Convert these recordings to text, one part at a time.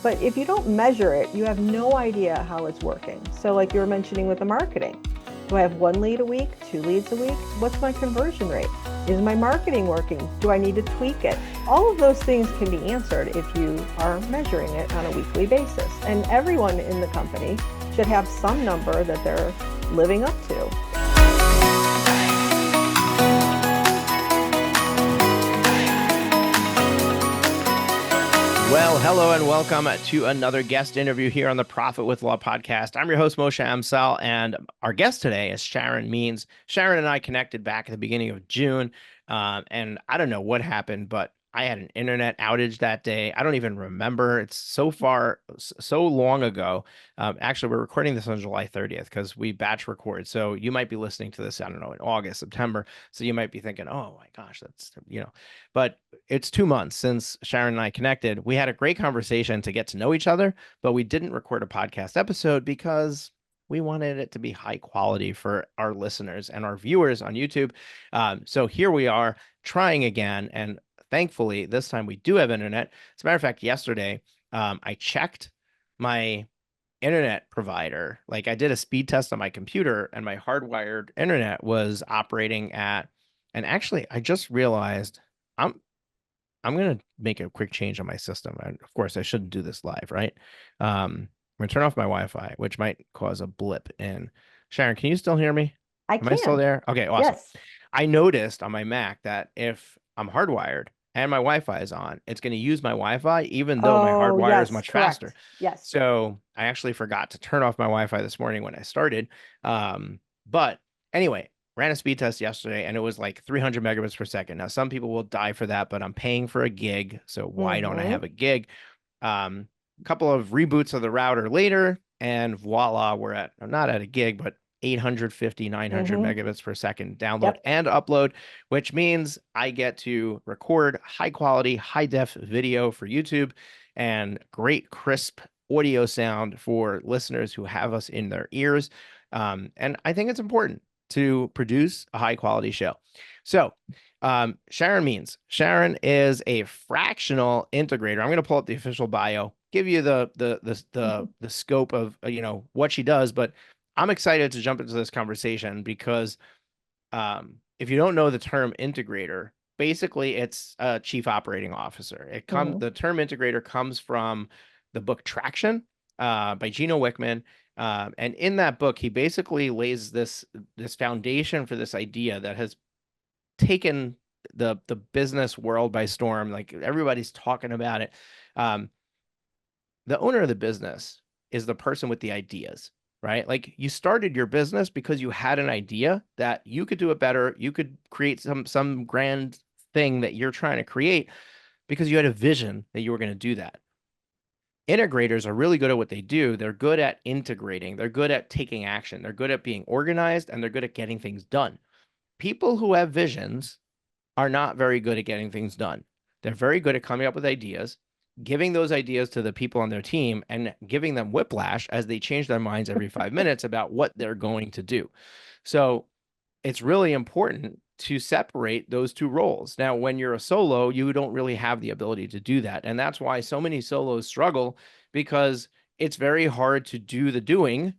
But if you don't measure it, you have no idea how it's working. So like you were mentioning with the marketing, do I have 1 lead a week, 2 leads a week? What's my conversion rate? Is my marketing working? Do I need to tweak it? All of those things can be answered if you are measuring it on a weekly basis. And everyone in the company should have some number that they're living up to. Well, hello and welcome to another guest interview here on the Profit with Law podcast. I'm your host, Moshe Amsel, and our guest today is Sharon Means. Sharon and I connected back at the beginning of June, and I don't know what happened, but I had an internet outage that day. I don't even remember. It's so long ago. Actually, we're recording this on July 30th because we batch record. So you might be listening to this, I don't know, in August, September. So you might be thinking, oh my gosh, but it's 2 months since Sharon and I connected. We had a great conversation to get to know each other, but we didn't record a podcast episode because we wanted it to be high quality for our listeners and our viewers on YouTube. So here we are trying again. And thankfully, this time we do have internet. As a matter of fact, yesterday, I checked my internet provider. Like I did a speed test on my computer and my hardwired internet was operating at, and actually I just realized I'm going to make a quick change on my system. And of course, I shouldn't do this live, right? I'm going to turn off my Wi-Fi, which might cause a blip in. Sharon, can you still hear me? I Am I still can. there? Okay, awesome. Yes. I noticed on my Mac that if I'm hardwired and my Wi-Fi is on, it's going to use my Wi-Fi even though my Oh, hardwire is yes, much correct. faster. Yes. So I actually forgot to turn off my Wi-Fi this morning when I started. But anyway, ran a speed test yesterday and it was like 300 megabits per second. Now, some people will die for that, but I'm paying for a gig. So why don't I have a gig? A couple of reboots of the router later, and voila, I'm not at a gig, but 850, 900 megabits per second download and upload, which means I get to record high quality, high def video for YouTube and great crisp audio sound for listeners who have us in their ears. And I think it's important to produce a high quality show. So Sharon is a fractional integrator. I'm going to pull up the official bio, give you the scope of what she does, but I'm excited to jump into this conversation because if you don't know the term integrator, basically it's a chief operating officer. The term integrator comes from the book Traction by Gino Wickman. And in that book, he basically lays this foundation for this idea that has taken the business world by storm. Like everybody's talking about it. The owner of the business is the person with the ideas, right? Like you started your business because you had an idea that you could do it better. You could create some grand thing that you're trying to create because you had a vision that you were going to do that. Integrators are really good at what they do. They're good at integrating. They're good at taking action. They're good at being organized, and they're good at getting things done. People who have visions are not very good at getting things done. They're very good at coming up with ideas, giving those ideas to the people on their team, and giving them whiplash as they change their minds every 5 minutes about what they're going to do. So it's really important to separate those two roles. Now, when you're a solo, you don't really have the ability to do that. And that's why so many solos struggle, because it's very hard to do the doing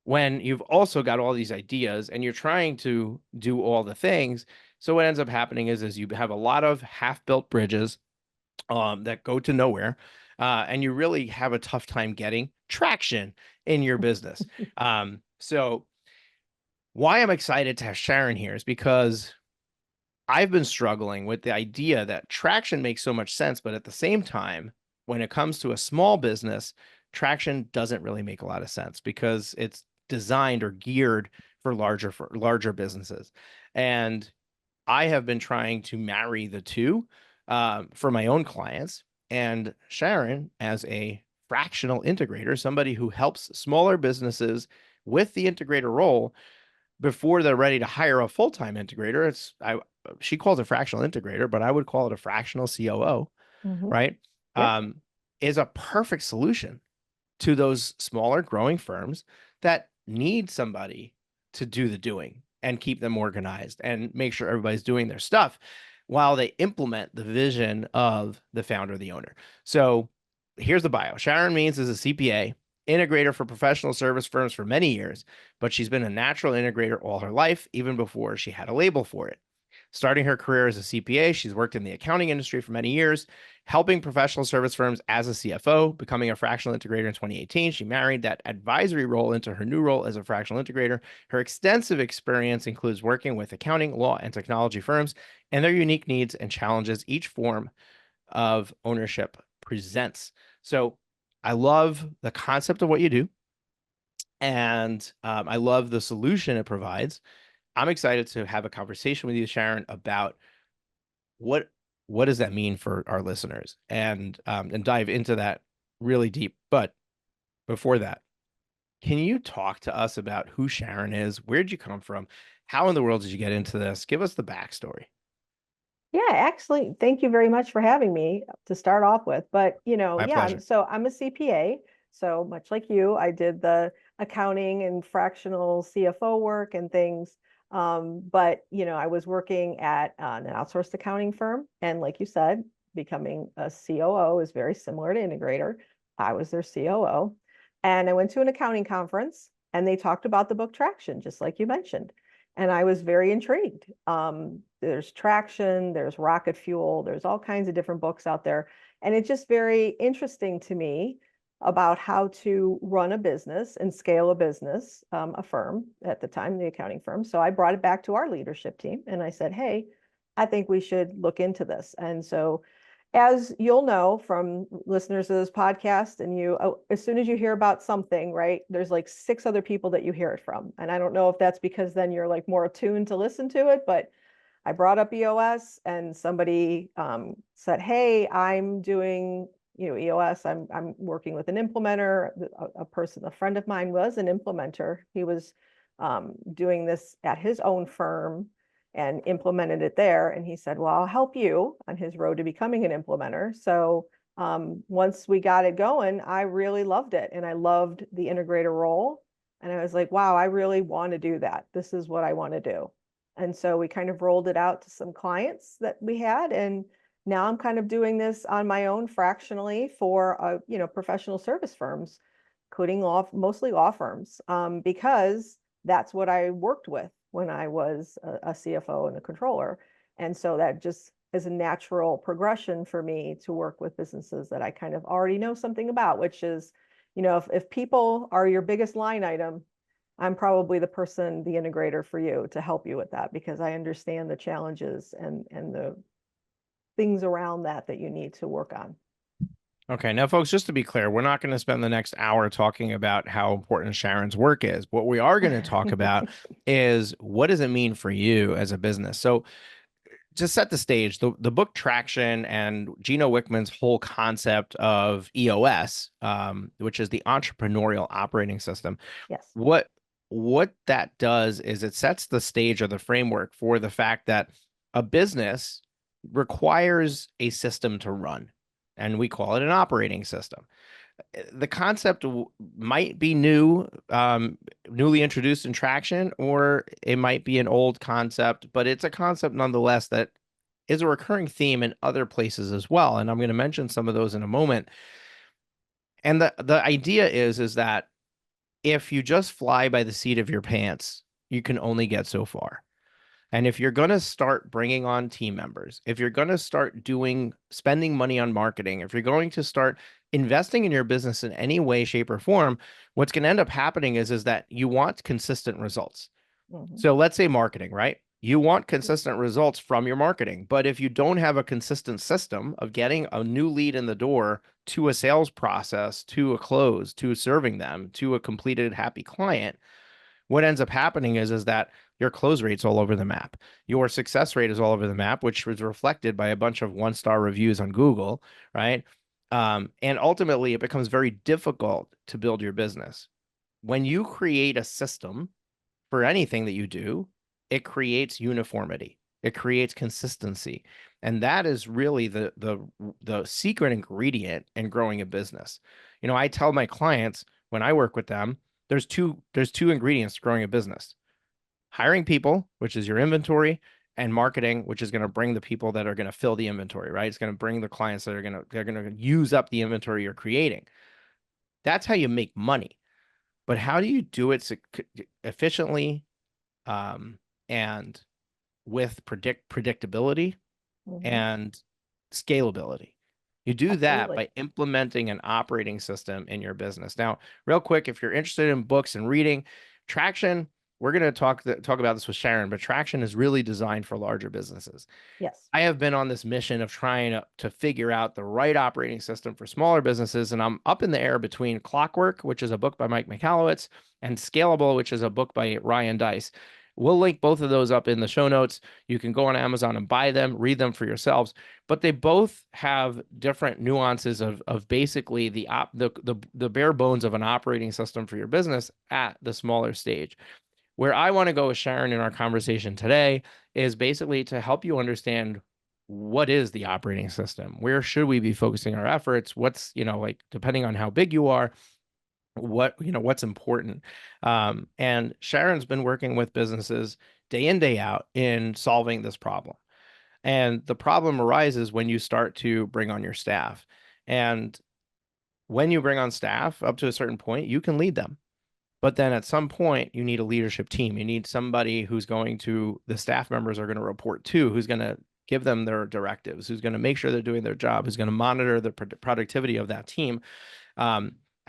when you've also got all these ideas and you're trying to do all the things. So what ends up happening is you have a lot of half-built bridges that go to nowhere, and you really have a tough time getting traction in your business. So why I'm excited to have Sharon here is because I've been struggling with the idea that traction makes so much sense, but at the same time, when it comes to a small business, traction doesn't really make a lot of sense because it's designed or geared for larger businesses. And I have been trying to marry the two for my own clients. And Sharon, as a fractional integrator, somebody who helps smaller businesses with the integrator role before they're ready to hire a full-time integrator. She calls it fractional integrator, but I would call it a fractional COO, right? Is a perfect solution to those smaller growing firms that need somebody to do the doing and keep them organized and make sure everybody's doing their stuff while they implement the vision of the founder, the owner. So here's the bio. Sharon Means is a CPA, integrator for professional service firms for many years, but she's been a natural integrator all her life, even before she had a label for it. Starting her career as a CPA, she's worked in the accounting industry for many years, helping professional service firms as a CFO, becoming a fractional integrator in 2018. She married that advisory role into her new role as a fractional integrator. Her extensive experience includes working with accounting, law, and technology firms and their unique needs and challenges each form of ownership presents. So I love the concept of what you do, and I love the solution it provides. I'm excited to have a conversation with you, Sharon, about what what does that mean for our listeners, and dive into that really deep. But before that, can you talk to us about who Sharon is? Where did you come from? How in the world did you get into this? Give us the backstory. Yeah, actually, thank you very much for having me to start off with. But, My yeah, pleasure. so I'm a CPA. So much like you, I did the accounting and fractional CFO work and things. But, I was working at an outsourced accounting firm. And like you said, becoming a COO is very similar to integrator. I was their COO. And I went to an accounting conference and they talked about the book Traction, just like you mentioned. And I was very intrigued. There's Traction, there's Rocket Fuel, there's all kinds of different books out there. And it's just very interesting to me about how to run a business and scale a business, a firm at the time, the accounting firm. So I brought it back to our leadership team and I said, hey, I think we should look into this. And so as you'll know from listeners of this podcast, and as soon as you hear about something, right, there's like six other people that you hear it from. And I don't know if that's because then you're like more attuned to listen to it, but I brought up EOS and somebody said, hey, I'm doing, EOS. I'm working with an implementer. A friend of mine was an implementer. He was doing this at his own firm and implemented it there. And he said, well, I'll help you on his road to becoming an implementer. So once we got it going, I really loved it. And I loved the integrator role. And I was like, wow, I really want to do that. This is what I want to do. And so we kind of rolled it out to some clients that we had. And now I'm kind of doing this on my own fractionally for, professional service firms, including mostly law firms, because that's what I worked with when I was a CFO and a controller. And so that just is a natural progression for me to work with businesses that I kind of already know something about, which is, if people are your biggest line item, I'm probably the person, the integrator for you to help you with that because I understand the challenges and the things around that you need to work on. Okay, now, folks, just to be clear, we're not going to spend the next hour talking about how important Sharon's work is. What we are going to talk about is what does it mean for you as a business? So, to set the stage, the book Traction and Gino Wickman's whole concept of EOS, which is the Entrepreneurial Operating System, Yes. what that does is it sets the stage or the framework for the fact that a business requires a system to run, and we call it an operating system. The concept might be new, newly introduced in Traction, or it might be an old concept, but it's a concept nonetheless that is a recurring theme in other places as well. And I'm going to mention some of those in a moment. And the idea is that if you just fly by the seat of your pants, you can only get so far. And if you're going to start bringing on team members, if you're going to start spending money on marketing, if you're going to start investing in your business in any way, shape, or form, what's going to end up happening is that you want consistent results. Mm-hmm. So let's say marketing, right? You want consistent results from your marketing. But if you don't have a consistent system of getting a new lead in the door to a sales process, to a close, to serving them, to a completed happy client, what ends up happening is that your close rate's all over the map. Your success rate is all over the map, which was reflected by a bunch of one-star reviews on Google, right? And ultimately, it becomes very difficult to build your business. When you create a system for anything that you do, it creates uniformity. It creates consistency. And that is really the secret ingredient in growing a business. I tell my clients when I work with them, there's two ingredients to growing a business: hiring people, which is your inventory, and marketing, which is going to bring the people that are going to fill the inventory, right? It's going to bring the clients that are they're going to use up the inventory you're creating. That's how you make money. But how do you do it efficiently, and with predictability Mhm. and scalability? You do that Absolutely. by implementing an operating system in your business. Now, real quick, if you're interested in books and reading, Traction, we're going to talk about this with Sharon, but Traction is really designed for larger businesses. Yes. I have been on this mission of trying to figure out the right operating system for smaller businesses, and I'm up in the air between Clockwork, which is a book by Mike Michalowicz, and Scalable, which is a book by Ryan Deiss. We'll link both of those up in the show notes. You can go on Amazon and buy them, read them for yourselves. But they both have different nuances of basically the bare bones of an operating system for your business at the smaller stage. Where I want to go with Sharon in our conversation today is basically to help you understand what is the operating system? Where should we be focusing our efforts? What's, like depending on how big you are, what's important. And Sharon's been working with businesses day in, day out in solving this problem. And the problem arises when you start to bring on your staff. And when you bring on staff up to a certain point, you can lead them. But then at some point, you need a leadership team. You need somebody the staff members are going to report to, who's going to give them their directives, who's going to make sure they're doing their job, who's going to monitor the productivity of that team.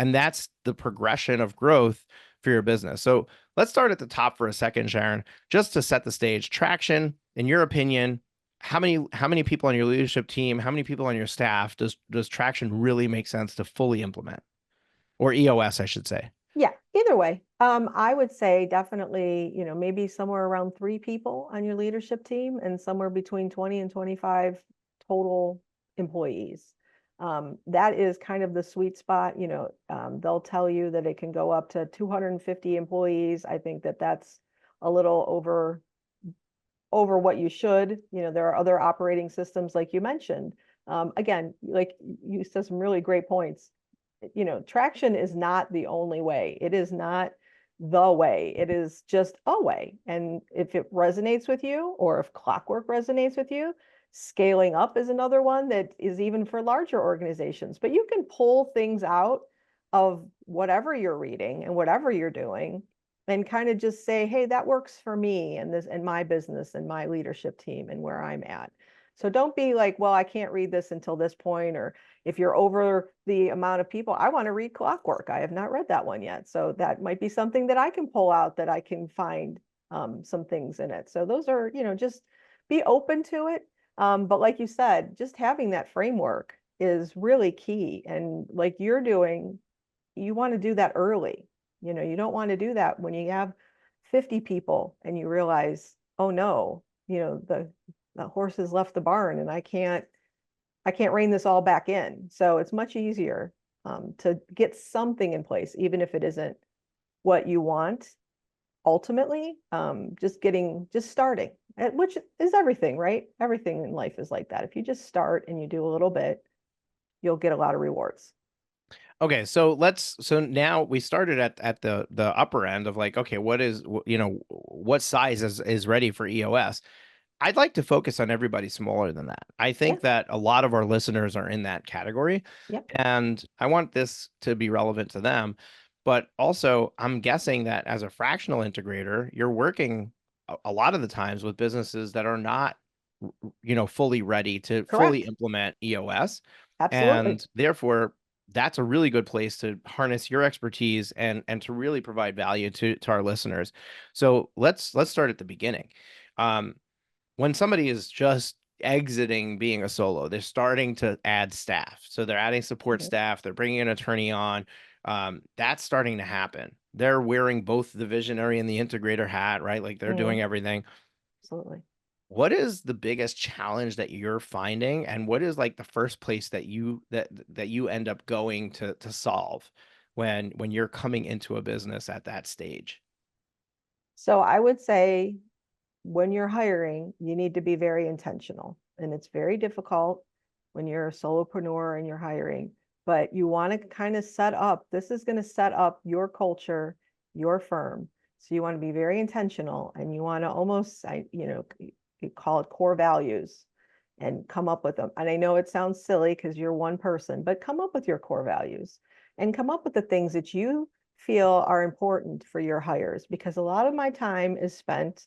And that's the progression of growth for your business. So let's start at the top for a second, Sharon, just to set the stage. Traction, in your opinion, how many people on your leadership team, how many people on your staff does Traction really make sense to fully implement? Or EOS, I should say. Yeah, either way. I would say definitely, maybe somewhere around 3 people on your leadership team and somewhere between 20 and 25 total employees. That is kind of the sweet spot. They'll tell you that it can go up to 250 employees. I think that that's a little over what you should. There are other operating systems like you mentioned. Again, like you said some really great points. Traction is not the only way. It is not the way. It is just a way. And if it resonates with you, or if Clockwork resonates with you, scaling up is another one that is even for larger organizations. But you can pull things out of whatever you're reading and whatever you're doing and kind of just say, hey, that works for me and this and my business and my leadership team and where I'm at. So don't be like, well, I can't read this until this point, or if you're over the amount of people, I want to read Clockwork. I have not read that one yet. So that might be something that I can pull out, that I can find some things in it. So those are, just be open to it. But like you said, just having that framework is really key. And like you're doing, you want to do that early. You don't want to do that when you have 50 people and you realize, oh no, the horse has left the barn and I can't rein this all back in. So it's much easier to get something in place, even if it isn't what you want ultimately. Just starting, which is everything, right? Everything in life is like that. If you just start and you do a little bit, you'll get a lot of rewards. Okay, so now we started at the upper end of like, okay, what size is ready for EOS? I'd like to focus on everybody smaller than that. I Yeah. think that a lot of our listeners are in that category, Yep. and I want this to be relevant to them. But also, I'm guessing that as a fractional integrator, you're working a lot of the times with businesses that are not, fully ready to fully Correct. implement EOS. Absolutely. And therefore, that's a really good place to harness your expertise and to really provide value to our listeners. So let's start at the beginning. Um, when somebody is just exiting being a solo, they're starting to add staff. So they're adding support Mhm. staff, they're bringing an attorney on. That's starting to happen. They're wearing both the visionary and the integrator hat, right? Like they're Mhm. doing everything. Absolutely. What is the biggest challenge that you're finding, and what is like the first place that you end up going to solve when you're coming into a business at that stage? So I would say when you're hiring, you need to be very intentional. And it's very difficult when you're a solopreneur and you're hiring, but you want to kind of this is going to set up your culture, your firm. So you want to be very intentional and you want to almost, you call it core values, and come up with them. And I know it sounds silly because you're one person, but come up with your core values and come up with the things that you feel are important for your hires, because a lot of my time is spent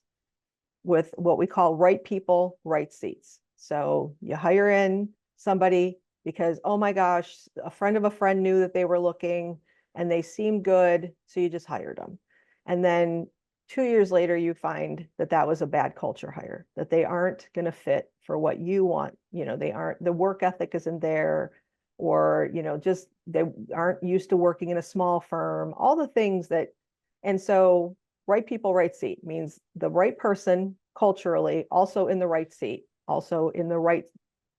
with what we call right people, right seats. So you hire in somebody because, oh my gosh, a friend of a friend knew that they were looking and they seemed good. So you just hired them. And then 2 years later, you find that that was a bad culture hire, that they aren't going to fit for what you want. They aren't, the work ethic isn't there, or, just they aren't used to working in a small firm, all the things that, and so right people, right seat means the right person culturally, also in the right seat, also in the right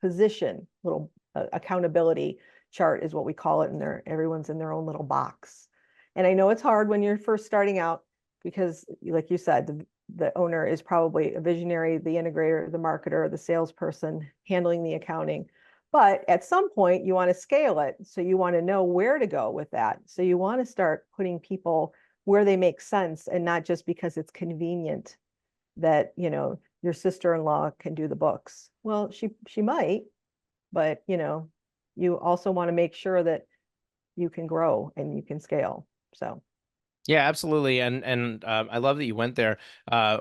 position. Little accountability chart is what we call it, and everyone's in their own little box. And I know it's hard when you're first starting out because, like you said, the owner is probably a visionary, the integrator, the marketer, the salesperson handling the accounting. But at some point, you want to scale it. So you want to know where to go with that. So you want to start putting people where they make sense, and not just because it's convenient that, your sister-in-law can do the books. Well, she might, but you also want to make sure that you can grow and you can scale. So Yeah, absolutely. And I love that you went there.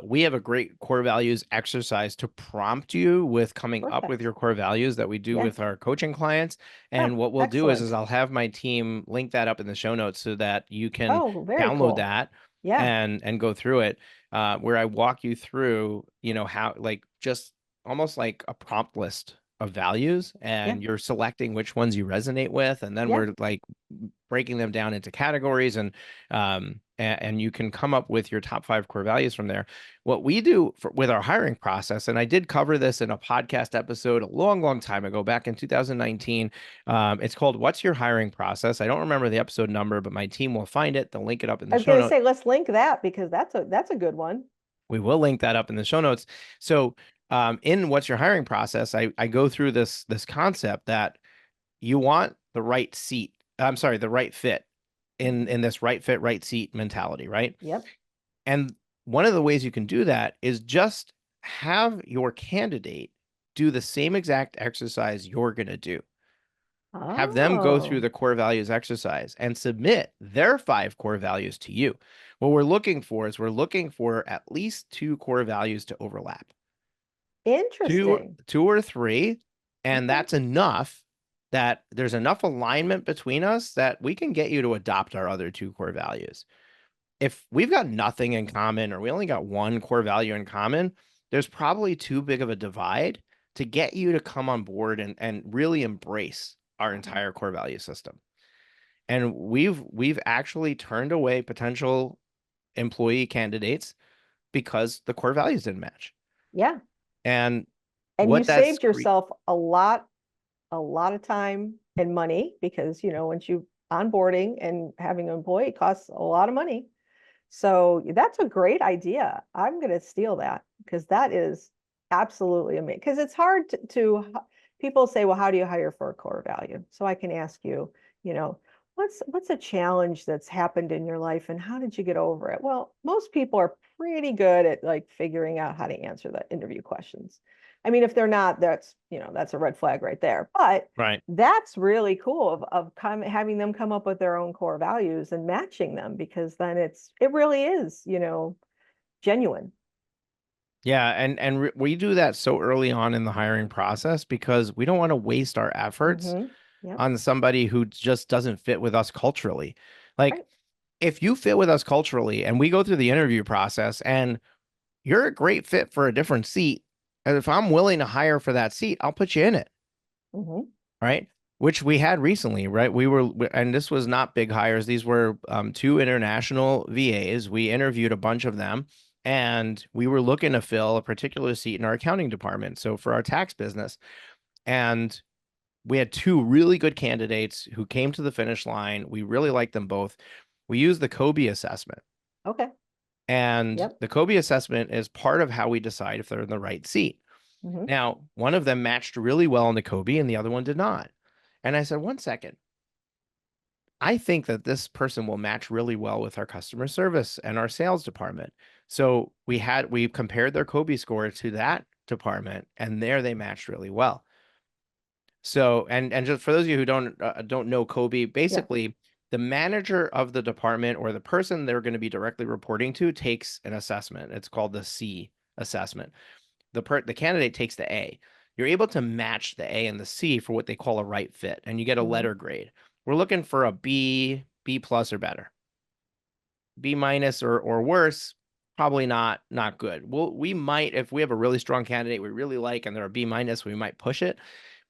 We have a great core values exercise to prompt you with coming up with perfect. your core values that we do Yeah. with our coaching clients. Ah, And what we'll do is excellent. I'll have my team link that up in the show notes so that you can Oh, very download cool. that Yeah. and go through it, where I walk you through, how like just almost like a prompt list of values, Yeah. and you're selecting which ones you resonate with, and then Yeah. we're like breaking them down into categories, and you can come up with your top 5 core values from there. What we do with our hiring process, and I did cover this in a podcast episode a long, long time ago, back in 2019. It's called "What's Your Hiring Process?" I don't remember the episode number, but my team will find it. They'll link it up in I the was show going to notes. say, let's link that because that's a good one. We will link that up in the show notes. So, in "What's Your Hiring Process," I go through this concept that you want the right seat. I'm sorry, the right fit Mhm. in this right fit, right seat mentality, right? Yep. And one of the ways you can do that is just have your candidate do the same exact exercise you're going to do. Have them go through Oh, the core values exercise and submit their 5 core values to you. What we're looking for is we're looking for at least 2 core values to overlap. interesting. Two or three, and Okay. that's enough, that there's enough alignment between us that we can get you to adopt our other 2 core values. If we've got nothing in common, or we only got 1 core value in common, there's probably too big of a divide to get you to come on board and really embrace our Oh, entire core value system. And we've actually turned away potential employee candidates because the core values didn't match. yeah. And And you what that's saved yourself a lot of time and money because, once you onboarding and having an employee costs a lot of money. So that's a great idea. I'm going to steal that because that is absolutely amazing. Because it's hard people say, well, how do you hire for a core value? So I can ask you, you know, what's a challenge that's happened in your life and how did you get over it? Well, most people are pretty good at like figuring out how to answer the interview questions. I mean, if they're not, that's a red flag right there. But right. that's really cool of having them come up with their own core values and matching them, because then it really is, genuine. Yeah, and we do that so early on in the hiring process because we don't want to waste our efforts Mm-hmm. Yep. on somebody who just doesn't fit with us culturally. Like, Right. if you fit with us culturally and we go through the interview process and you're a great fit for a different seat, and if I'm willing to hire for that seat, I'll put you in it, Mm-hmm. right? Which we had recently, right? And this was not big hires. These were 2 international VAs. We interviewed a bunch of them, and we were looking to fill a particular seat in our accounting department. So for our tax business, and we had 2 really good candidates who came to the finish line. We really liked them both. We used the Kobe assessment, Okay. and Yep. the Kobe assessment is part of how we decide if they're in the right seat. Mm-hmm. Now, one of them matched really well in the Kobe and the other one did not. And I said, 1 second, I think that this person will match really well with our customer service and our sales department. So we compared their Kobe score to that department, and there they matched really well. So, and just for those of you who don't know Kobe, Yeah. basically the manager of the department or the person they're going to be directly reporting to takes an assessment. It's called the C assessment. The candidate takes the A. You're able to match the A and the C for what they call a right fit, and you get a Hmm. letter grade. We're looking for a B, B plus or better. B minus or worse, probably not good. We might, if we have a really strong candidate we really like and they're a B minus, we might push it.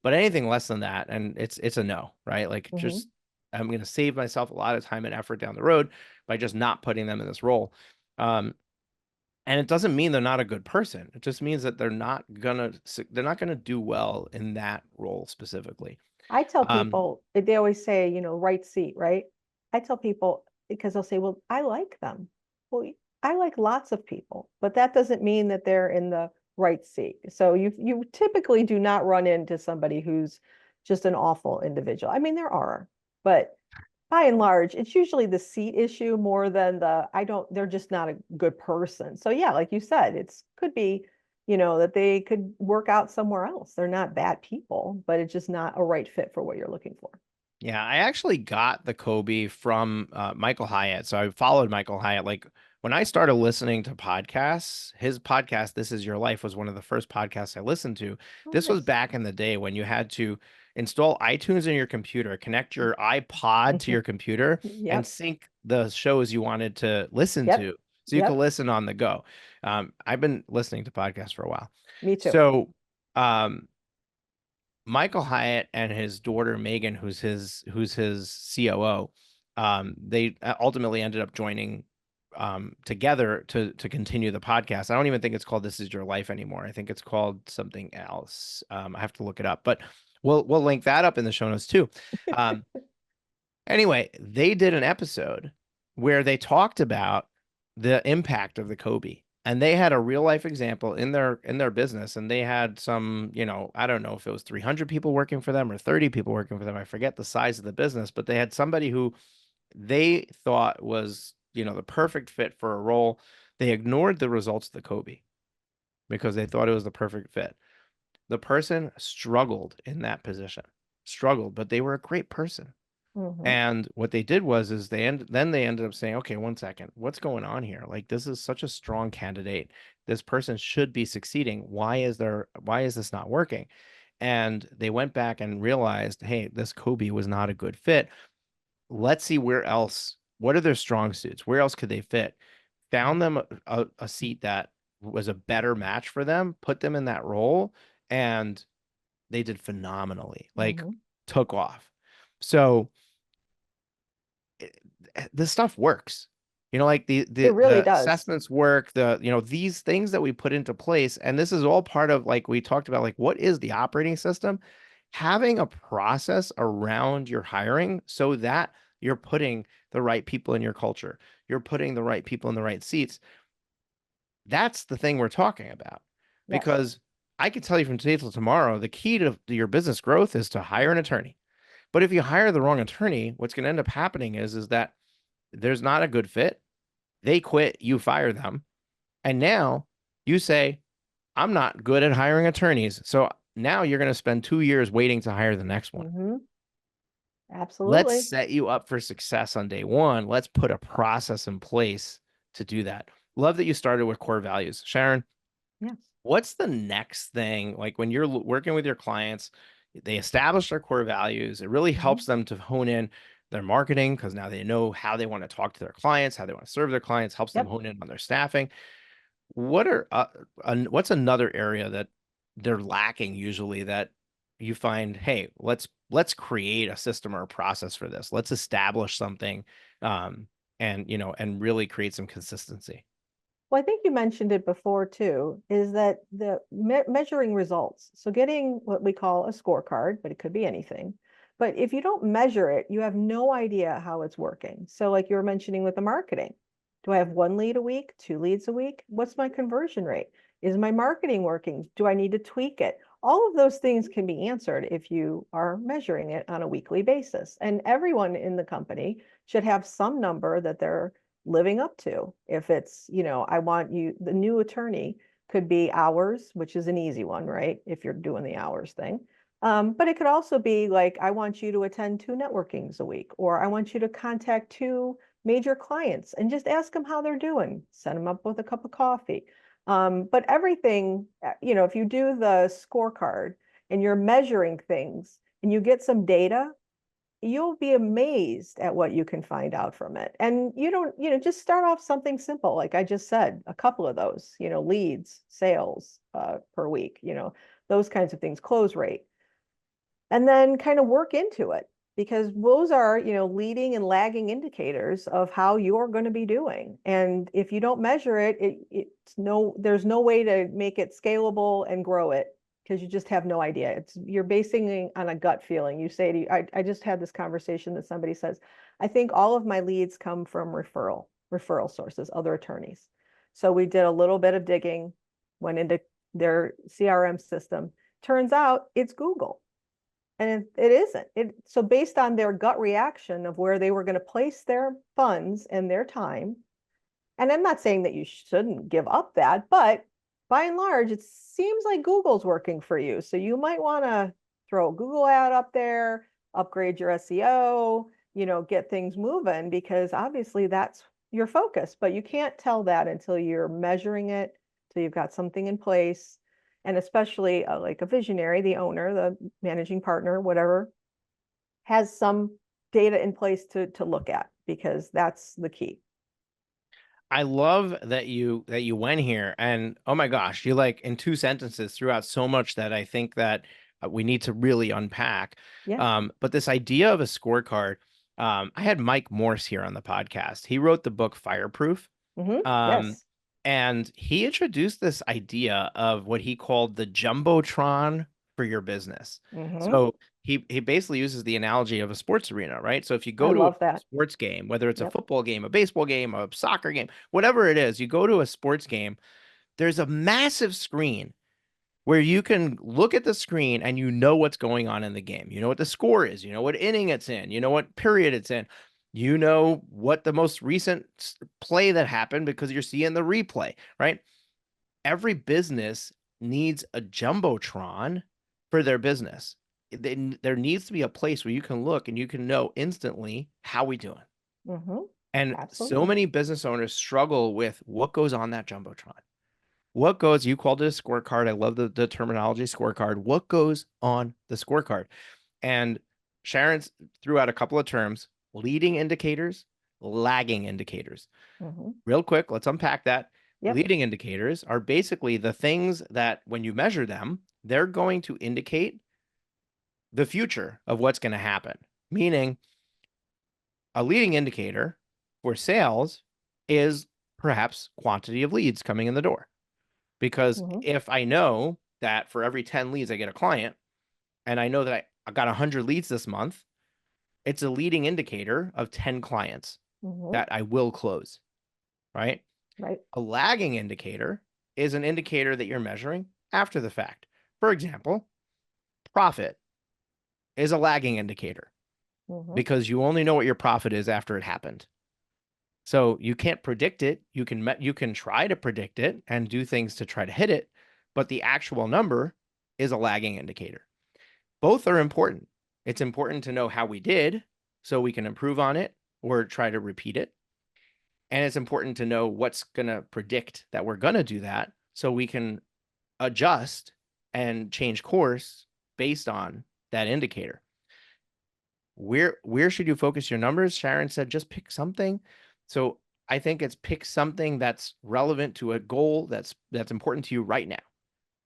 But anything less than that, and it's a no, right? Like Hmm. just I'm going to save myself a lot of time and effort down the road by just not putting them in this role. And it doesn't mean they're not a good person. It just means that they're not gonna do well in that role specifically. I tell Um, people, they always say, right seat, right? I tell people because they'll say, well, I like them. Well, I like lots of people, but that doesn't mean that they're in the right seat. So you typically do not run into somebody who's just an awful individual. I mean, there are, but by and large, it's usually the seat issue more than they're just not a good person. So yeah, like you said, it's could be, that they could work out somewhere else. They're not bad people, but it's just not a right fit for what you're looking for. Yeah, I actually got the Kobe from Michael Hyatt. So I followed Michael Hyatt. Like when I started listening to podcasts, his podcast, This Is Your Life, was one of the first podcasts I listened to. Oh, This was nice. back in the day when you had to install iTunes in your computer, connect your iPod to your computer, and Yep. sync the shows you wanted to listen Yep. to so you could Yep. listen on the go. I've been listening to podcasts for a while. Me too. So, Michael Hyatt and his daughter Megan, who's his COO, they ultimately ended up joining together to continue the podcast. I don't even think it's called This Is Your Life anymore. I think it's called something else. I have to look it up, but we'll link that up in the show notes too. Um, Anyway, they did an episode where they talked about the impact of the Kobe. And they had a real life example in their business. And they had some, I don't know if it was 300 people working for them or 30 people working for them. I forget the size of the business, but they had somebody who they thought was, the perfect fit for a role. They ignored the results of the Kobe because they thought it was the perfect fit. The person struggled in that position, struggled, but they were a great person. Hmm. And what they did was is they ended up saying, okay, one second, what's going on here? Like this is such a strong candidate. This person should be succeeding. Why is this not working? And they went back and realized, hey, this Kobe was not a good fit. Let's see where else, what are their strong suits? Where else could they fit? Found them a seat that was a better match for them, put them in that role, and they did phenomenally, like Hmm. took off. So this stuff works. Like the It the really the does. assessments work, these things that we put into place, and this is all part of like we talked about, like what is the operating system? Having a process around your hiring so that you're putting the right people in your culture, you're putting the right people in the right seats. That's the thing we're talking about. Yes. Because I can tell you from today till tomorrow, the key to your business growth is to hire an attorney. But if you hire the wrong attorney, what's going to end up happening is that there's not a good fit. They quit, you fire them. And now you say, I'm not good at hiring attorneys. So now you're going to spend 2 years waiting to hire the next one. Hmm. Let's Absolutely. set you up for success on day one. Let's put a process in place to do that. Love that you started with core values. Sharon, Yes. what's the next thing? Like when you're working with your clients, they establish their core values. It really Hmm. helps them to hone in their marketing because now they know how they want to talk to their clients, how they want to serve their clients, helps them Yep. hone in on their staffing. What's another area that they're lacking usually that you find, hey, let's create a system or a process for this. Let's establish something, um, and really create some consistency. Well, I think you mentioned it before too, is that the measuring results. So getting what we call a scorecard, but it could be anything. But if you don't measure it, you have no idea how it's working. So like you were mentioning with the marketing, do I have one lead a week, two leads a week? What's my conversion rate? Is my marketing working? Do I need to tweak it? All of those things can be answered if you are measuring it on a weekly basis. And everyone in the company should have some number that they're living up to. If it's, I want you, the new attorney, could be hours, which is an easy one, right? If you're doing the hours thing. But it could also be like, I want you to attend 2 networkings a week, or I want you to contact 2 major clients and just ask them how they're doing. Send them up with a cup of coffee. But everything, if you do the scorecard and you're measuring things and you get some data, you'll be amazed at what you can find out from it. And you don't, just start off something simple. Like I just said, a couple of those, leads, sales per week, those kinds of things, close rate, and then kind of work into it, because those are, leading and lagging indicators of how you're going to be doing. And if you don't measure it, there's no way to make it scalable and grow it, because you just have no idea. You're basing it on a gut feeling. You say I just had this conversation that somebody says, I think all of my leads come from referral sources, other attorneys. So we did a little bit of digging, went into their CRM system. Turns out it's Google. And it isn't. So based on their gut reaction of where they were going to place their funds and their time, and I'm not saying that you shouldn't give up that, but by and large, it seems like Google's working for you. So you might want to throw a Google ad up there, upgrade your SEO, get things moving, because obviously that's your focus. But you can't tell that until you're measuring it, till you've got something in place. And especially like a visionary, the owner, the managing partner, whatever, has some data in place to look at, because that's the key. I love that you went here, and oh my gosh, you like in 2 sentences threw out so much that I think that we need to really unpack. Yeah. But this idea of a scorecard, I had Mike Morse here on the podcast. He wrote the book Fireproof. Um, Yes. and he introduced this idea of what he called the jumbotron for your business. Mm-hmm. So he basically uses the analogy of a sports arena, right? So if you I go to a love that. sports game, whether it's a Yep. football game, a baseball game, a soccer game, whatever it is, you go to a sports game, there's a massive screen where you can look at the screen and you know what's going on in the game. You know what the score is, you know what inning it's in, you know what period it's in. You know what the most recent play that happened because you're seeing the replay, right? Every business needs a jumbotron for their business. There needs to be a place where you can look and you can know instantly how we doing. Mm-hmm. And so Absolutely. many business owners struggle with what goes on that jumbotron. What goes, you called it a scorecard. I love the terminology scorecard. What goes on the scorecard? And Sharon's threw out a couple of terms: leading indicators, lagging indicators. Mm-hmm. Real quick, let's unpack that. Yep. Leading indicators are basically the things that when you measure them, they're going to indicate the future of what's going to happen. Meaning, a leading indicator for sales is perhaps quantity of leads coming in the door. Because Mm-hmm. if I know that for every 10 leads I get a client, and I know that I got 100 leads this month, it's a leading indicator of 10 clients Mm-hmm. that I will close, right? Right. A lagging indicator is an indicator that you're measuring after the fact. For example, profit is a lagging indicator Mm-hmm. because you only know what your profit is after it happened. So you can't predict it. You can try to predict it and do things to try to hit it, but the actual number is a lagging indicator. Both are important. It's important to know how we did so we can improve on it or try to repeat it. And it's important to know what's going to predict that we're going to do that so we can adjust and change course based on that indicator. Where should you focus your numbers? Sharon said just pick something. So I think it's pick something that's relevant to a goal that's important to you right now.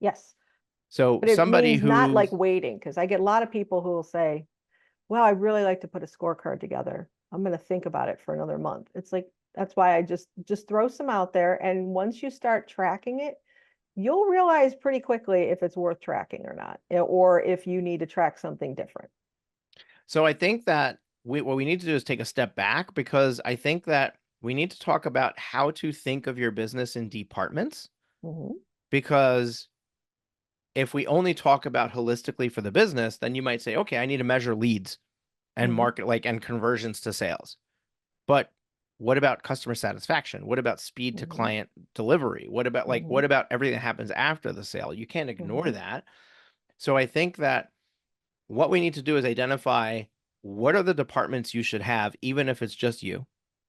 Yes. So But it somebody means not like who's waiting, because I get a lot of people who will say, well, I really like to put a scorecard together. I'm going to think about it for another month. It's like, that's why I just throw some out there. And once you start tracking it, you'll realize pretty quickly if it's worth tracking or not, or if you need to track something different. So I think that what we need to do is take a step back, because I think that we need to talk about how to think of your business in departments. Mm-hmm. Because if we only talk about holistically for the business, then you might say, okay, I need to measure leads and Mm-hmm. market and conversions to sales. But what about customer satisfaction? What about speed to Mm-hmm. client delivery? What about like, Mm-hmm. what about everything that happens after the sale? You can't ignore Mm-hmm. that. So I think that what we need to do is identify what are the departments you should have, even if it's just you,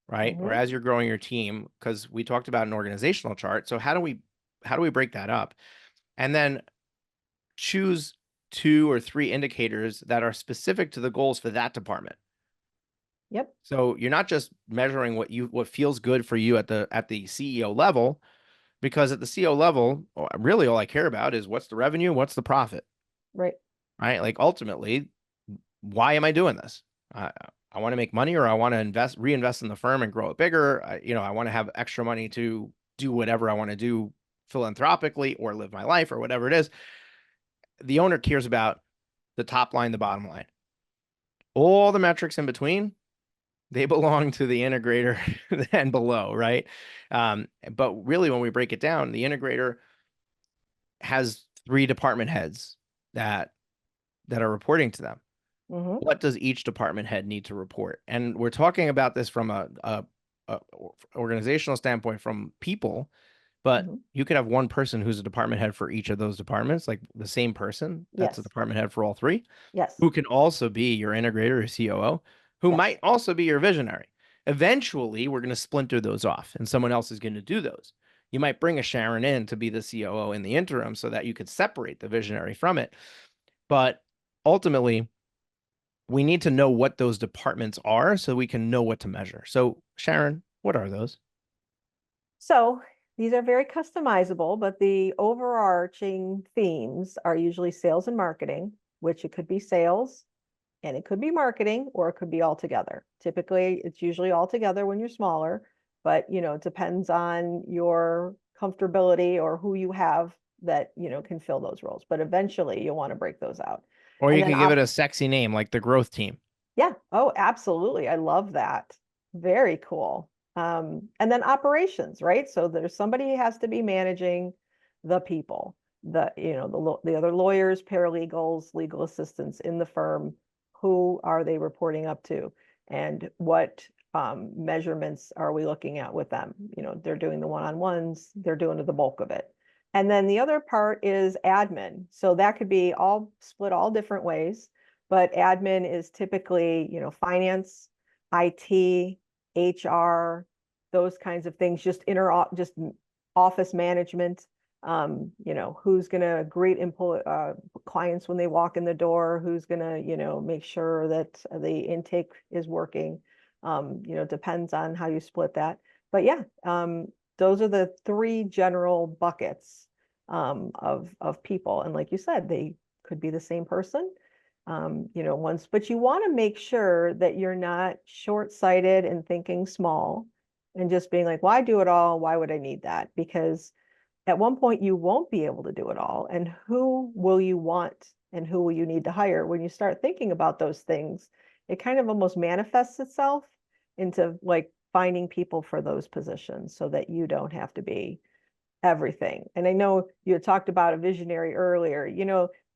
right? Or Mm-hmm. as you're growing your team, because we talked about an organizational chart. So how do we break that up? And then choose 2 or 3 indicators that are specific to the goals for that department. Yep. So you're not just measuring what feels good for you at the CEO level, because at the CEO level, really all I care about is what's the revenue, what's the profit, Right. right? Like ultimately, why am I doing this? I, I want to make money, or I want to reinvest in the firm and grow it bigger. I want to have extra money to do whatever I want to do philanthropically or live my life or whatever it is. The owner cares about the top line, the bottom line. All the metrics in between, they belong to the integrator and below, right? But really, when we break it down, the integrator has 3 department heads that are reporting to them. Mm-hmm. What does each department head need to report? And we're talking about this from a organizational standpoint, from people, but Mm-hmm. you could have one person who's a department head for each of those departments, like the same person that's a Yes. department head for all 3, Yes. who can also be your integrator or COO, who Yes. might also be your visionary. Eventually, we're going to splinter those off, and someone else is going to do those. You might bring a Sharon in to be the COO in the interim so that you could separate the visionary from it. But ultimately, we need to know what those departments are so we can know what to measure. So, Sharon, what are those? So these are very customizable, but the overarching themes are usually sales and marketing, which it could be sales and it could be marketing, or it could be all together. Typically, it's usually all together when you're smaller, but it depends on your comfortability or who you have that, can fill those roles. But eventually you'll want to break those out. Or And you then could give it a sexy name like the growth team. yeah. Oh, absolutely. I love that. Very cool. And then operations, right? So there's somebody who has to be managing the people, the other lawyers, paralegals, legal assistants in the firm. Who are they reporting up to? And what measurements are we looking at with them? They're doing the one-on-ones, they're doing the bulk of it. And then the other part is admin. So that could be all split all different ways, but admin is typically, finance, IT, HR, those kinds of things, just office management. Who's going to greet clients when they walk in the door, who's going to, make sure that the intake is working. Depends on how you split that. But yeah, those are the 3 general buckets of people. And like you said, they could be the same person once, but you want to make sure that you're not short-sighted and thinking small and just being like, why do it all? Why would I need that? Because at one point you won't be able to do it all. And who will you want and who will you need to hire? When you start thinking about those things, it kind of almost manifests itself into like finding people for those positions so that you don't have to be everything. And I know you had talked about a visionary earlier.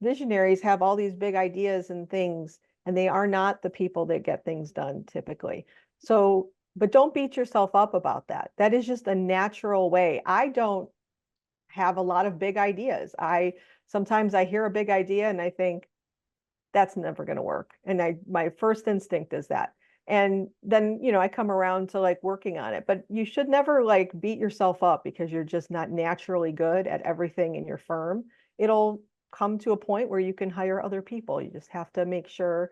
Visionaries have all these big ideas and things, and they are not the people that get things done typically. So, but don't beat yourself up about that. That is just a natural way. I don't have a lot of big ideas. I sometimes I hear a big idea and I think that's never going to work. And my first instinct is that. And then, I come around to like working on it, but you should never like beat yourself up because you're just not naturally good at everything in your firm. It'll come to a point where you can hire other people. You just have to make sure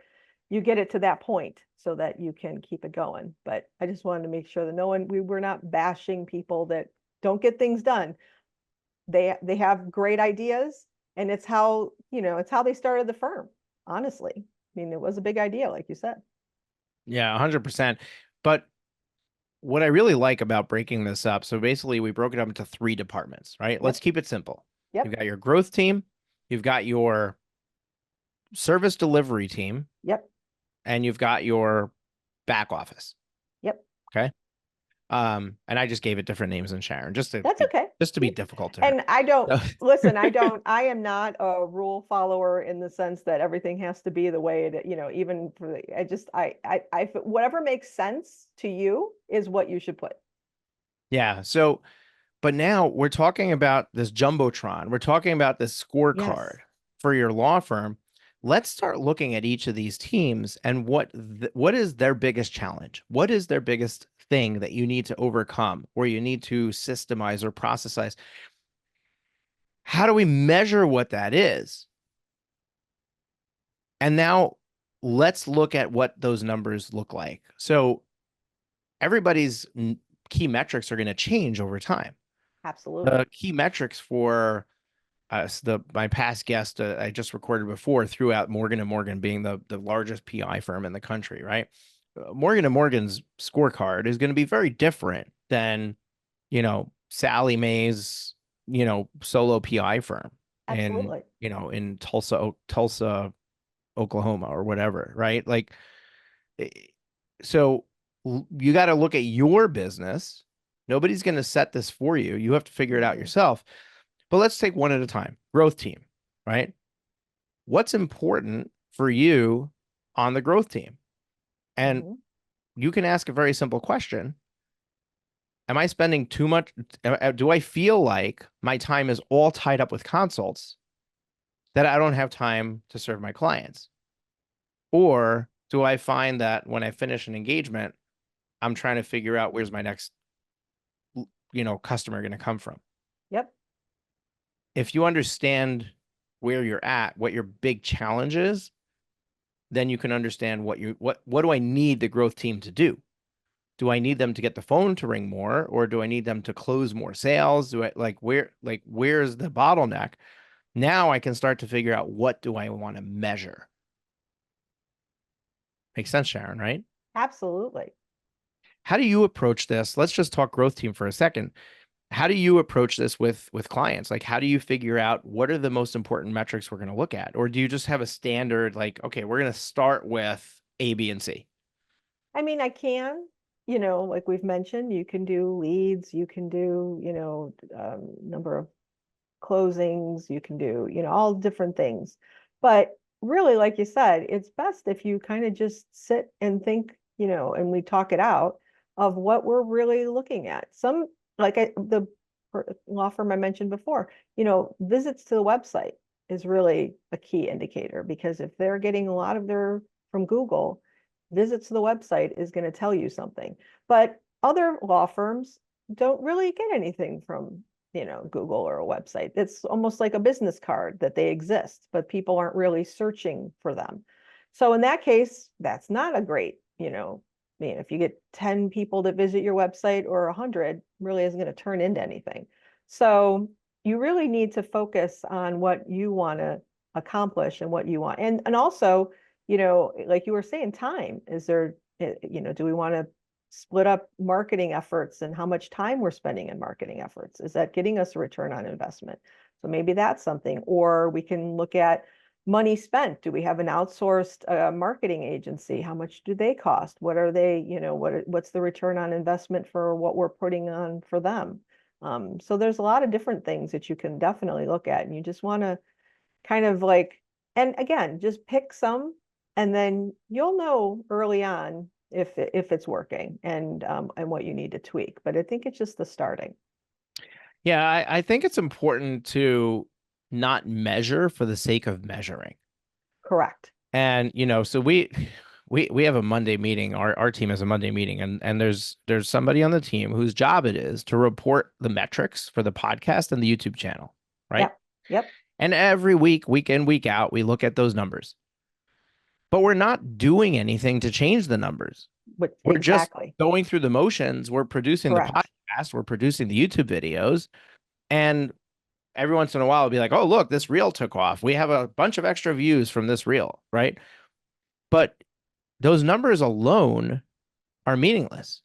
you get it to that point so that you can keep it going. But I just wanted to make sure that we're not bashing people that don't get things done. They have great ideas, and it's how they started the firm, honestly. I mean, it was a big idea, like you said. Yeah, 100%. But what I really like about breaking this up, so basically we broke it up into 3 departments, right? Let's Yep. keep it simple. You've Yep. got your growth team, you've got your service delivery team, Yep. and you've got your back office. Yep. Okay. And I just gave it different names than Sharon, That's okay. just to be difficult to her. And I don't So, listen, I am not a rule follower in the sense that everything has to be the way it, even for the, I just, whatever makes sense to you is what you should put. yeah. So, but now we're talking about this jumbotron. We're talking about this scorecard Yes, for your law firm. Let's start looking at each of these teams and what is their biggest challenge? What is their biggest thing that you need to overcome or you need to systemize or processize? How do we measure what that is? And now let's look at what those numbers look like. So everybody's key metrics are going to change over time. The absolutely. key metrics for my past guest I just recorded before threw out Morgan and Morgan being the largest PI firm in the country, right? Morgan and Morgan's scorecard is going to be very different than, Sally Mae's, solo PI firm in, Absolutely. in Tulsa, Oklahoma or whatever, right? Like, eh, so you got to look at your business. Nobody's going to set this for you. You have to figure it out Mhm. yourself. But let's take one at a time. Growth team, right? What's important for you on the growth team? And Mhm. you can ask a very simple question. Am I spending too much? Do I feel like my time is all tied up with consults that I don't have time to serve my clients? Or do I find that when I finish an engagement, I'm trying to figure out where's my next, customer going to come from? Yep. If you understand where you're at, what your big challenge is, then you can understand what do I need the growth team to do? Do I need them to get the phone to ring more, or do I need them to close more sales? Do I where's the bottleneck? Now I can start to figure out what do I want to measure. Makes sense, Sharon, right? Absolutely. How do you approach this? Let's just talk growth team for a second. How do you approach this with clients? Like, how do you figure out what are the most important metrics we're going to look at? Or do you just have a standard, like, okay, we're going to start with A, B, and C? I mean, I can, like we've mentioned, you can do leads, you can do, number of closings, you can do, all different things. But really, like you said, it's best if you kind of just sit and think, and we talk it out of what we're really looking at. The law firm I mentioned before, visits to the website is really a key indicator because if they're getting a lot of their from Google, visits to the website is going to tell you something. But other law firms don't really get anything from Google or a website. It's almost like a business card that they exist, but people aren't really searching for them. So in that case, that's not a great, if you get 10 people that visit your website or 100, really isn't going to turn into anything. So you really need to focus on what you want to accomplish and what you want. And also, like you were saying, time. Is there, do we want to split up marketing efforts and how much time we're spending in marketing efforts? Is that getting us a return on investment? So maybe that's something. Or we can look at money spent. Do we have an outsourced marketing agency? How much do they cost? What are they, what's the return on investment for what we're putting on for them? So there's a lot of different things that you can definitely look at, and you just want to kind of like, and again, just pick some, and then you'll know early on if it's working and what you need to tweak. But I think it's just the starting. Yeah, I think it's important to not measure for the sake of measuring. Correct. And so we have a Monday meeting. Our team has a Monday meeting, and there's somebody on the team whose job it is to report the metrics for the podcast and the YouTube channel, right? Yep. Yep. And every week in, week out, we look at those numbers. But we're not doing anything to change the numbers. But We're just exactly. going through the motions. We're producing the Correct. podcast, we're producing the YouTube videos, and every once in a while, it'll be like, oh, look, this reel took off. We have a bunch of extra views from this reel, right? But those numbers alone are meaningless.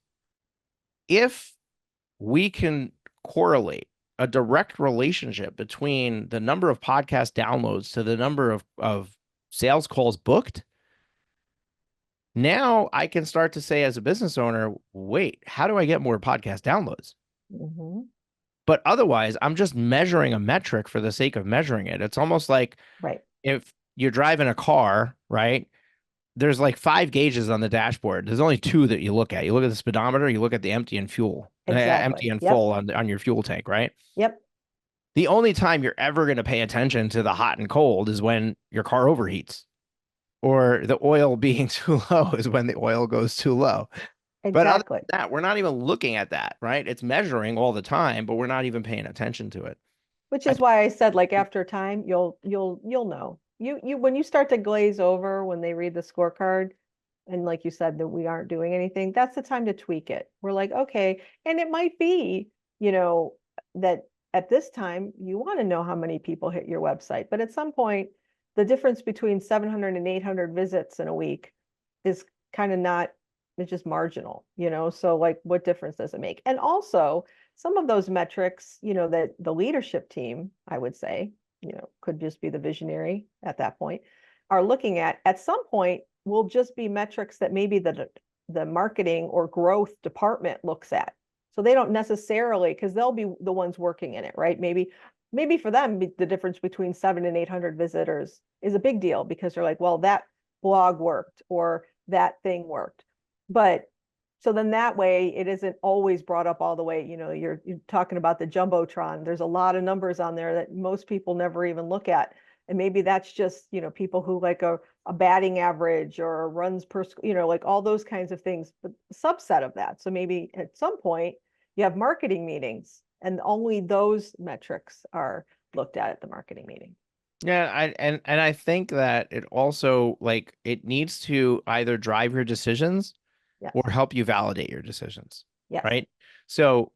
If we can correlate a direct relationship between the number of podcast downloads to the number of sales calls booked, Now I can start to say as a business owner, wait, how do I get more podcast downloads? Hmm. But otherwise, I'm just measuring a metric for the sake of measuring it. It's almost like Right. if you're driving a car, right? There's like 5 gauges on the dashboard. There's only two that you look at. You look at the speedometer, you look at the empty and fuel, empty Exactly. and Yep. full on your fuel tank, right? Yep. The only time you're ever going to pay attention to the hot and cold is when your car overheats, or the oil being too low is when the oil goes too low. But other Exactly. than that, we're not even looking at that, right? It's measuring all the time, but we're not even paying attention to it. Which I is why I said, like, after time, you'll know. You when you start to glaze over when they read the scorecard, and like you said, that we aren't doing anything, that's the time to tweak it. We're like, okay, and it might be, you know, that at this time you want to know how many people hit your website, but at some point, the difference between 700 and 800 visits in a week is kind of not, it's just marginal, so like what difference does it make? And also some of those metrics, that the leadership team, I would say, could just be the visionary at that point, are looking at some point will just be metrics that maybe the marketing or growth department looks at. So they don't necessarily, because they'll be the ones working in it, right? Maybe for them, the difference between 700 and 800 visitors is a big deal because they're like, well, that blog worked or that thing worked. But so then that way it isn't always brought up all the way, you're talking about the Jumbotron. There's a lot of numbers on there that most people never even look at. And maybe that's just, people who like a batting average or runs per, like all those kinds of things, but subset of that. So maybe at some point you have marketing meetings and only those metrics are looked at the marketing meeting. Yeah, and I think that it also, like, it needs to either drive your decisions Yes. or help you validate your decisions, Yes. right? So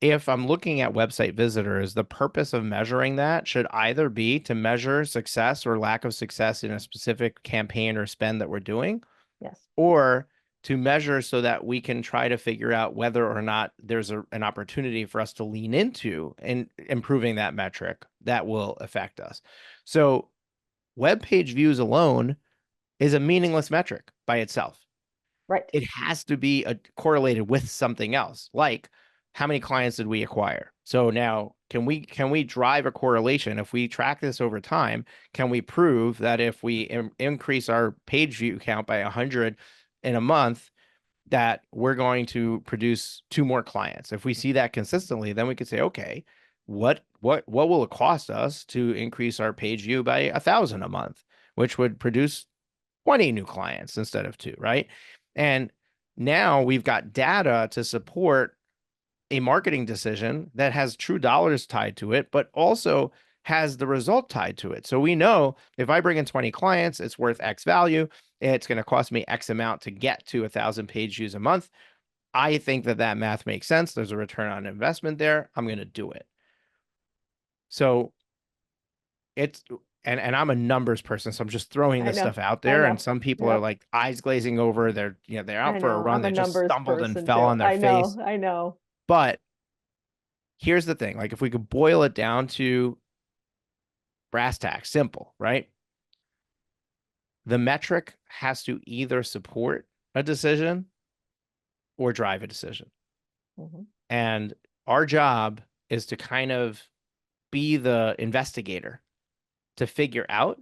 if I'm looking at website visitors, the purpose of measuring that should either be to measure success or lack of success in a specific campaign or spend that we're doing, Yes. or to measure so that we can try to figure out whether or not there's an opportunity for us to lean into and improving that metric that will affect us. So web page views alone is a meaningless metric by itself. Right. It has to be correlated with something else, like how many clients did we acquire? So now can we drive a correlation? If we track this over time, can we prove that if we increase our page view count by 100 in a month, that we're going to produce 2 more clients? If we see that consistently, then we could say, okay, what will it cost us to increase our page view by 1,000 a month, which would produce 20 new clients instead of 2, right? And now we've got data to support a marketing decision that has true dollars tied to it, but also has the result tied to it. So we know if I bring in 20 clients, it's worth X value. It's going to cost me X amount to get to 1,000 page views a month. I think that math makes sense. There's a return on investment there. I'm going to do it. So it's and I'm a numbers person, so I'm just throwing I this know. stuff out I there. And know. some people are Yep. like eyes glazing over. They're out I for a know. run. I'm a They just numbers stumbled and person fell too. on their I know. face. I know. But here's the thing: like, if we could boil it down to brass tacks, simple, right? The metric has to either support a decision or drive a decision. Mhm. And our job is to kind of be the investigator to figure out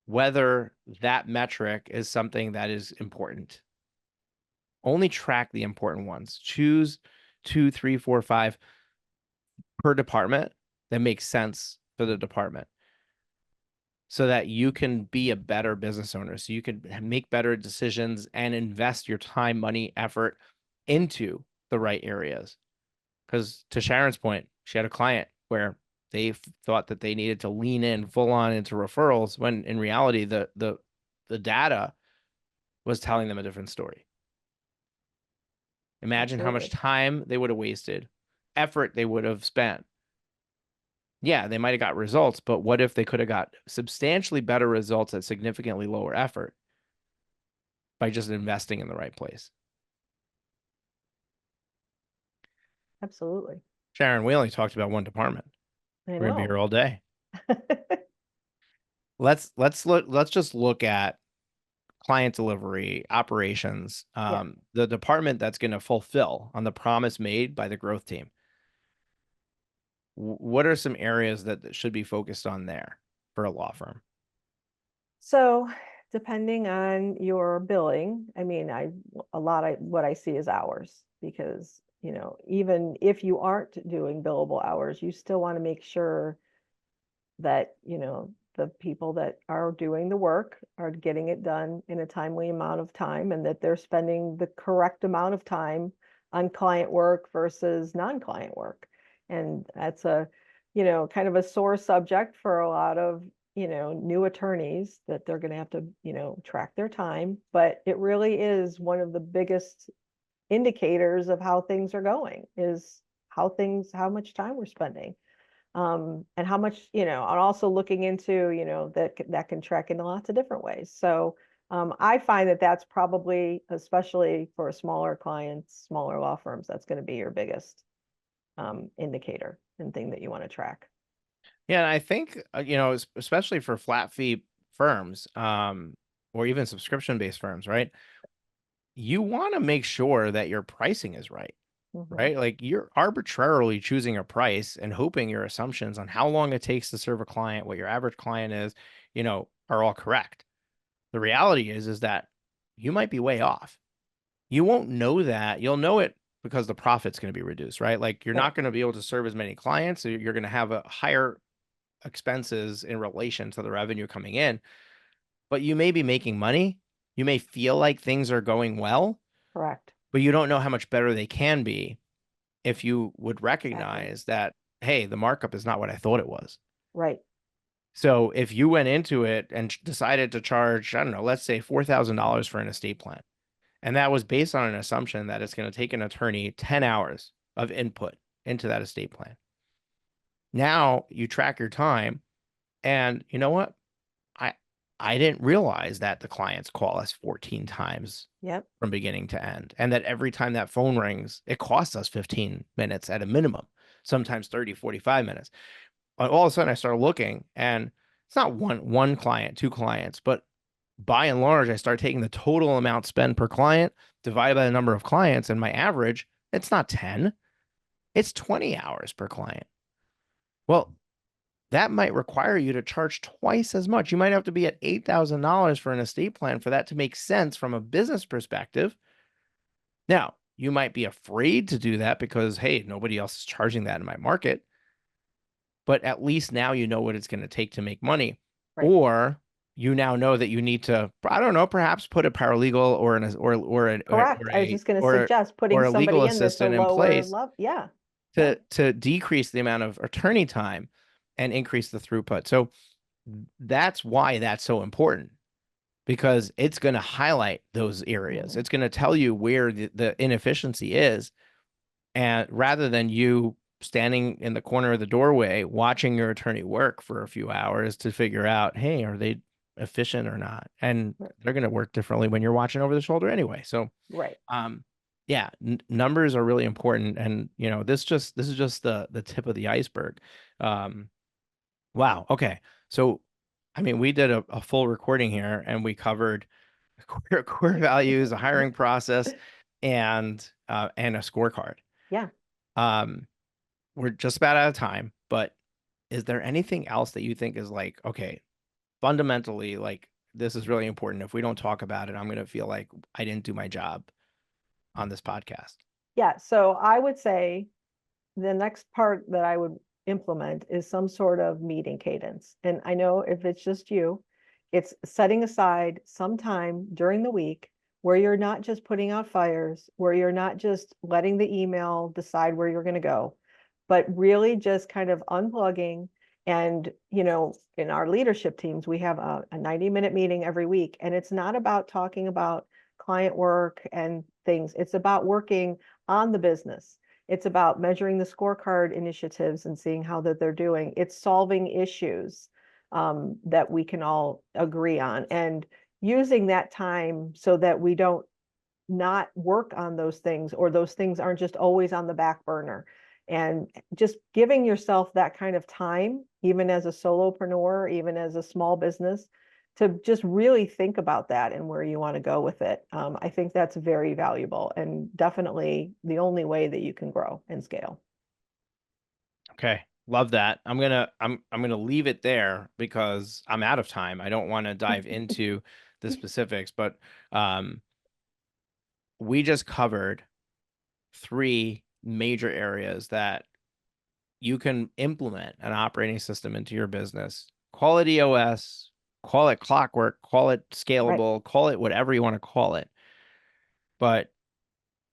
whether that metric is something that is important. Only track the important ones. Choose 2, 3, 4, 5 per department that makes sense for the department so that you can be a better business owner, so you can make better decisions and invest your time, money, effort into the right areas. Because to Sharon's point, she had a client where they thought that they needed to lean in full on into referrals when in reality the data was telling them a different story. Imagine how much Absolutely. time they would have wasted, effort they would have spent. Yeah, they might have got results, but what if they could have got substantially better results at significantly lower effort by just investing in the right place? Absolutely. Sharon, we only talked about one department. I We're gonna be know. here all day. Let's just look at client delivery, operations, Yeah. the department that's going to fulfill on the promise made by the growth team. What are some areas that should be focused on there for a law firm? So depending on your billing, I mean, a lot of what I see is hours because, even if you aren't doing billable hours, you still want to make sure that, the people that are doing the work are getting it done in a timely amount of time and that they're spending the correct amount of time on client work versus non-client work. And that's kind of a sore subject for a lot of, new attorneys that they're going to have to, track their time. But it really is one of the biggest indicators of how things are going is how much time we're spending and how much, and also looking into, that can track in lots of different ways. So I find that that's probably, especially for smaller clients, smaller law firms, that's going to be your biggest indicator and thing that you want to track. Yeah, and I think especially for flat fee firms, or even subscription-based firms, right? You want to make sure that your pricing is right, Mhm. right? Like you're arbitrarily choosing a price and hoping your assumptions on how long it takes to serve a client, what your average client is, are all correct. The reality is that you might be way off. You won't know that. You'll know it because the profit's going to be reduced, right? Like you're Right. not going to be able to serve as many clients. So you're going to have a higher expenses in relation to the revenue coming in, but you may be making money. You may feel like things are going well, Correct. but you don't know how much better they can be if you would Exactly. recognize that, hey, the markup is not what I thought it was. Right. So if you went into it and decided to charge, I don't know, let's say $4,000 for an estate plan, and that was based on an assumption that it's going to take an attorney 10 hours of input into that estate plan. Now you track your time, and you know what? I I didn't realize that the clients call us 14 times Yep. from beginning to end, and that every time that phone rings, it costs us 15 minutes at a minimum, sometimes 30, 45 minutes. But all of a sudden I started looking, and it's not one client, two clients, but by and large, I start taking the total amount spent per client divided by the number of clients, and my average, it's not 10, it's 20 hours per client. Well, that might require you to charge twice as much. You might have to be at $8,000 for an estate plan for that to make sense from a business perspective. Now, you might be afraid to do that because, hey, nobody else is charging that in my market, but at least now you know what it's going to take to make money. Right. Or you now know that you need to, I don't know, perhaps put a paralegal or an Correct. I was just going to suggest putting or a legal somebody in that's a assistant in lower place level. Yeah. Yeah. to decrease the amount of attorney time and increase the throughput. So that's why that's so important, because it's going to highlight those areas. Mhm. It's going to tell you where the inefficiency is. And rather than you standing in the corner of the doorway watching your attorney work for a few hours to figure out, hey, are they efficient or not? And Right. they're going to work differently when you're watching over the shoulder anyway. So, Right. yeah, numbers are really important. And, this is just the tip of the iceberg. Um, wow. Okay. So, I mean, we did a full recording here and we covered core values, a hiring process, and a scorecard. Yeah. Um, we're just about out of time, but is there anything else that you think is like, okay, fundamentally, like this is really important. If we don't talk about it, I'm going to feel like I didn't do my job on this podcast. Yeah. So I would say the next part that I would implement is some sort of meeting cadence. And I know if it's just you, it's setting aside some time during the week where you're not just putting out fires, where you're not just letting the email decide where you're going to go, but really just kind of unplugging. And, in our leadership teams, we have a 90-minute meeting every week. And it's not about talking about client work and things, it's about working on the business. It's about measuring the scorecard initiatives and seeing how that they're doing. It's solving issues that we can all agree on and using that time so that we don't not work on those things or those things aren't just always on the back burner. And just giving yourself that kind of time, even as a solopreneur, even as a small business, to just really think about that and where you want to go with it. I think that's very valuable and definitely the only way that you can grow and scale. Okay. Love that. I'm gonna leave it there because I'm out of time. I don't want to dive into the specifics, but um, we just covered three major areas that you can implement an operating system into your business. Call it EOS, call it clockwork, call it Right. scalable, call it whatever you want to call it. But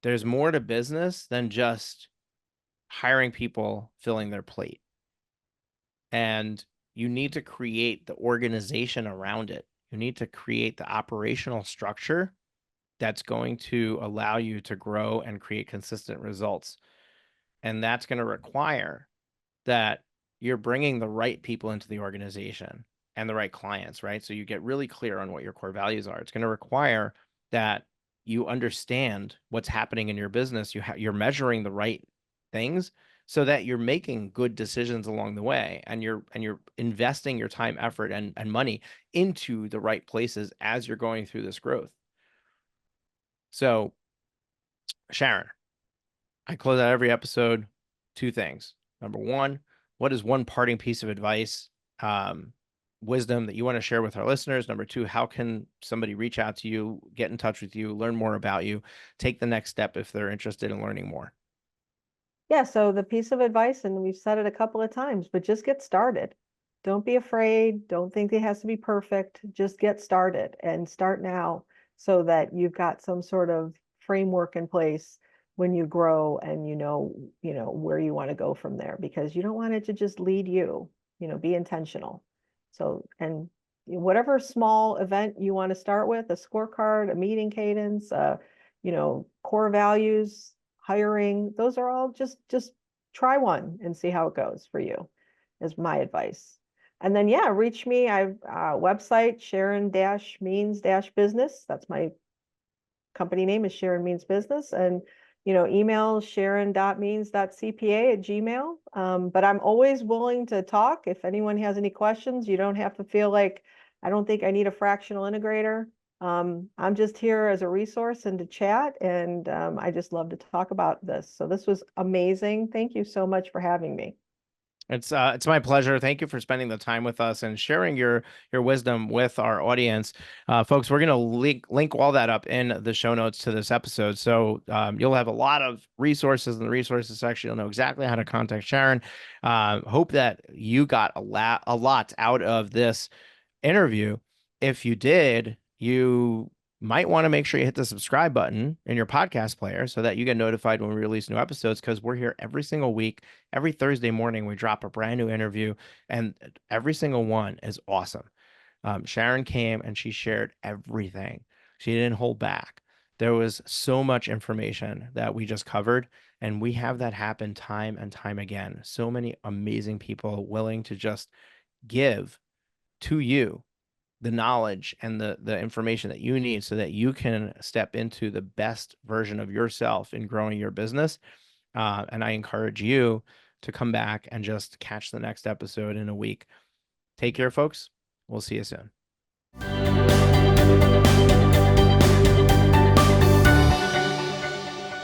there's more to business than just hiring people, filling their plate. And you need to create the organization around it. You need to create the operational structure that's going to allow you to grow and create consistent results. And that's going to require that you're bringing the right people into the organization and the right clients, right? So you get really clear on what your core values are. It's going to require that you understand what's happening in your business. You're measuring the right things so that you're making good decisions along the way, and you're investing your time, effort, and money into the right places as you're going through this growth. So, Sharon, I close out every episode, two things. Number one, what is one parting piece of advice, um, wisdom that you want to share with our listeners? Number two, how can somebody reach out to you, get in touch with you, learn more about you, take the next step if they're interested in learning more? Yeah, so the piece of advice, and we've said it a couple of times, but just get started. Don't be afraid. Don't think it has to be perfect. Just get started and start now so that you've got some sort of framework in place when you grow and where you want to go from there because you don't want it to just lead you, be intentional. So, and whatever small event you want to start with, a scorecard, a meeting cadence, core values, hiring, those are all just try one and see how it goes for you is my advice. And then yeah, reach me. I've website Sharon-means-business. That's my company name is Sharon Means Business. And email sharon.means.cpa@gmail. But I'm always willing to talk if anyone has any questions. You don't have to feel like I don't think I need a fractional integrator. I'm just here as a resource and to chat, and I just love to talk about this. So this was amazing. Thank you so much for having me. It's my pleasure. Thank you for spending the time with us and sharing your wisdom with our audience. Folks, we're going to link all that up in the show notes to this episode. So you'll have a lot of resources in the resources section. You'll know exactly how to contact Sharon. Hope that you got a lot out of this interview. If you did, you might want to make sure you hit the subscribe button in your podcast player so that you get notified when we release new episodes, because we're here every single week. Every Thursday morning, we drop a brand new interview, and every single one is awesome. Sharon came and she shared everything. She didn't hold back. There was so much information that we just covered, and we have that happen time and time again. So many amazing people willing to just give to you the knowledge and the information that you need so that you can step into the best version of yourself in growing your business. And I encourage you to come back and just catch the next episode in a week. Take care, folks. We'll see you soon.